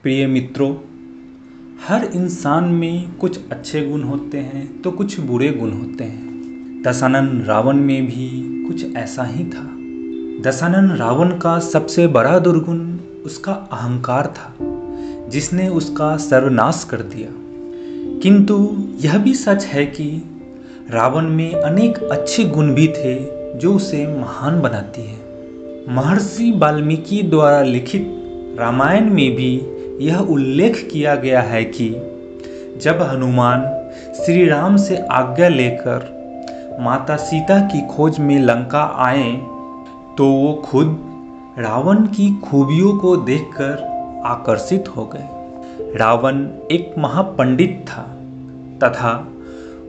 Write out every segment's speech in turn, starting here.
प्रिय मित्रों, हर इंसान में कुछ अच्छे गुण होते हैं तो कुछ बुरे गुण होते हैं। दशानन रावण में भी कुछ ऐसा ही था। दशानन रावण का सबसे बड़ा दुर्गुण उसका अहंकार था, जिसने उसका सर्वनाश कर दिया। किंतु यह भी सच है कि रावण में अनेक अच्छे गुण भी थे जो उसे महान बनाती है। महर्षि वाल्मीकि द्वारा लिखित रामायण में भी यह उल्लेख किया गया है कि जब हनुमान श्री राम से आज्ञा लेकर माता सीता की खोज में लंका आए तो वो खुद रावण की खूबियों को देखकर आकर्षित हो गए। रावण एक महापंडित था तथा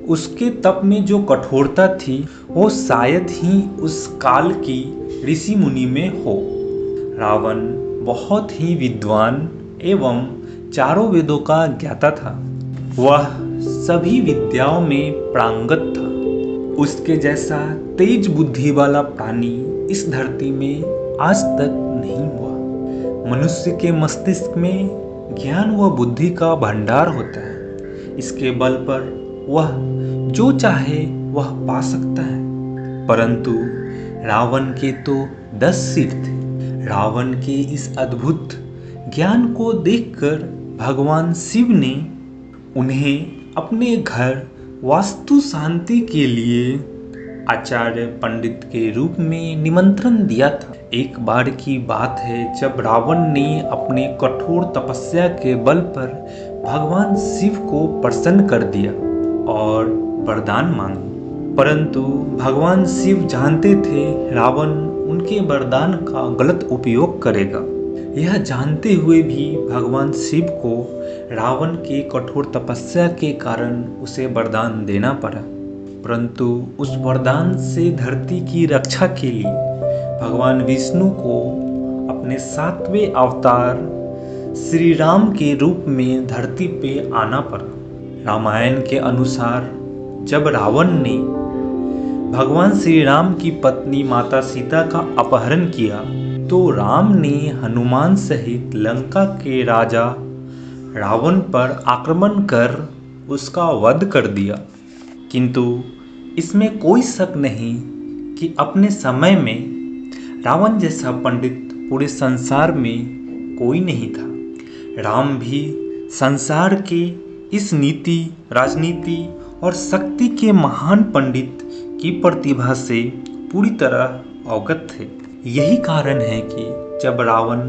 उसके तप में जो कठोरता थी वो शायद ही उस काल की ऋषि मुनि में हो। रावण बहुत ही विद्वान एवं चारों वेदों का ज्ञाता था। वह सभी विद्याओं में पारंगत था। उसके जैसा तेज बुद्धि वाला प्राणी इस धरती में आज तक नहीं हुआ। मनुष्य के मस्तिष्क में ज्ञान व बुद्धि का भंडार होता है। इसके बल पर वह जो चाहे वह पा सकता है। परंतु रावण के तो 10 सिर थे। रावण के इस अद्भुत ज्ञान को देखकर भगवान शिव ने उन्हें अपने घर वास्तु शांति के लिए आचार्य पंडित के रूप में निमंत्रण दिया था। एक बार की बात है जब रावण ने अपने कठोर तपस्या के बल पर भगवान शिव को प्रसन्न कर दिया और वरदान मांगी। परंतु भगवान शिव जानते थे रावण उनके वरदान का गलत उपयोग करेगा। यह जानते हुए भी भगवान शिव को रावण के कठोर तपस्या के कारण उसे वरदान देना पड़ा। परंतु उस वरदान से धरती की रक्षा के लिए भगवान विष्णु को अपने 7वें अवतार श्री राम के रूप में धरती पे आना पड़ा। रामायण के अनुसार जब रावण ने भगवान श्री राम की पत्नी माता सीता का अपहरण किया तो राम ने हनुमान सहित लंका के राजा रावण पर आक्रमण कर उसका वध कर दिया। किंतु इसमें कोई शक नहीं कि अपने समय में रावण जैसा पंडित पूरे संसार में कोई नहीं था। राम भी संसार के इस नीति, राजनीति और शक्ति के महान पंडित की प्रतिभा से पूरी तरह अवगत थे। यही कारण है कि जब रावण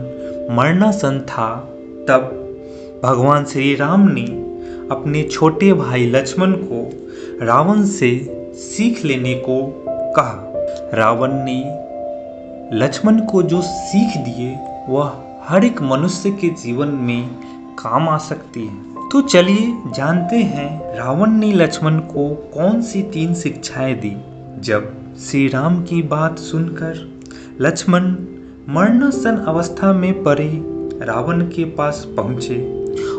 मरणासन था तब भगवान श्री राम ने अपने छोटे भाई लक्ष्मण को रावण से सीख लेने को कहा। रावण ने लक्ष्मण को जो सीख दिए वह हर एक मनुष्य के जीवन में काम आ सकती है। तो चलिए जानते हैं रावण ने लक्ष्मण को कौन सी 3 शिक्षाएं दी। जब श्री राम की बात सुनकर लक्ष्मण मरणासन अवस्था में पड़े रावण के पास पहुंचे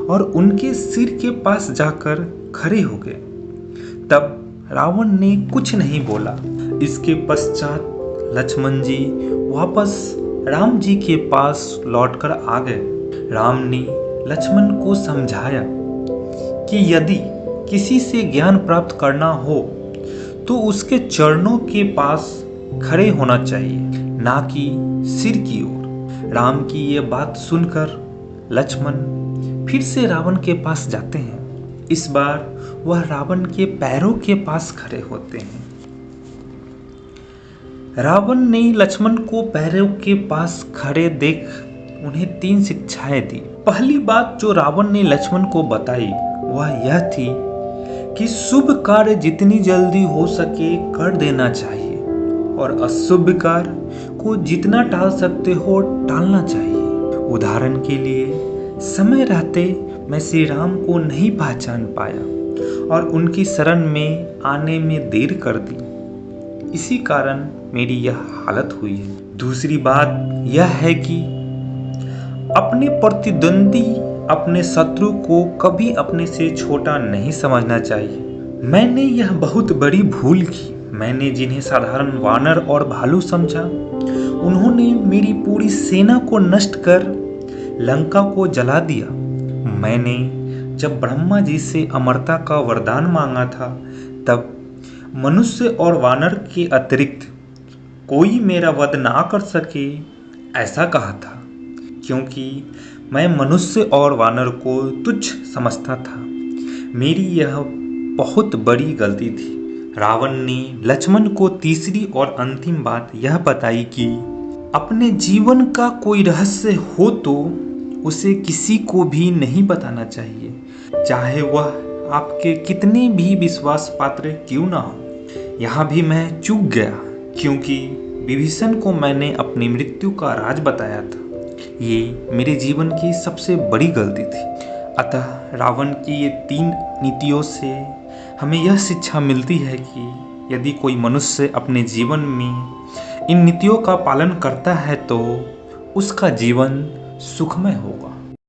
और उनके सिर के पास जाकर खड़े हो गए। तब रावण ने कुछ नहीं बोला। इसके पश्चात लक्ष्मण जी वापस राम जी के पास लौटकर आ गए। राम ने लक्ष्मण को समझाया कि यदि किसी से ज्ञान प्राप्त करना हो तो उसके चरणों के पास खड़े होना चाहिए, ना कि सिर की ओर। राम की ये बात सुनकर लक्ष्मण फिर से रावण के पास जाते हैं। इस बार वह रावण के पैरों के पास खड़े होते हैं। रावण ने लक्ष्मण को पैरों के पास खड़े देख उन्हें 3 शिक्षाएं दी। पहली बात जो रावण ने लक्ष्मण को बताई वह यह थी कि शुभ कार्य जितनी जल्दी हो सके कर देना चाहिए और अशुभ कार्य को जितना टाल सकते हो टालना चाहिए। उदाहरण के लिए समय रहते मैं श्री राम को नहीं पहचान पाया और उनकी शरण में आने में देर कर दी। इसी कारण मेरी यह हालत हुई है। दूसरी बात यह है कि अपने प्रतिद्वंदी, अपने शत्रु को कभी अपने से छोटा नहीं समझना चाहिए। मैंने यह बहुत बड़ी भूल की। मैंने जिन्हें साधारण वानर और भालू समझा उन्होंने मेरी पूरी सेना को नष्ट कर लंका को जला दिया। मैंने जब ब्रह्मा जी से अमरता का वरदान मांगा था तब मनुष्य और वानर के अतिरिक्त कोई मेरा वध ना कर सके ऐसा कहा था, क्योंकि मैं मनुष्य और वानर को तुच्छ समझता था। मेरी यह बहुत बड़ी गलती थी। रावण ने लक्ष्मण को तीसरी और अंतिम बात यह बताई कि अपने जीवन का कोई रहस्य हो तो उसे किसी को भी नहीं बताना चाहिए, चाहे वह आपके कितने भी विश्वास पात्र क्यों ना हो। यहाँ भी मैं चूक गया, क्योंकि विभीषण को मैंने अपनी मृत्यु का राज बताया था। ये मेरे जीवन की सबसे बड़ी गलती थी। अतः रावण की ये 3 नीतियों से हमें यह शिक्षा मिलती है कि यदि कोई मनुष्य अपने जीवन में इन नीतियों का पालन करता है तो उसका जीवन सुखमय होगा।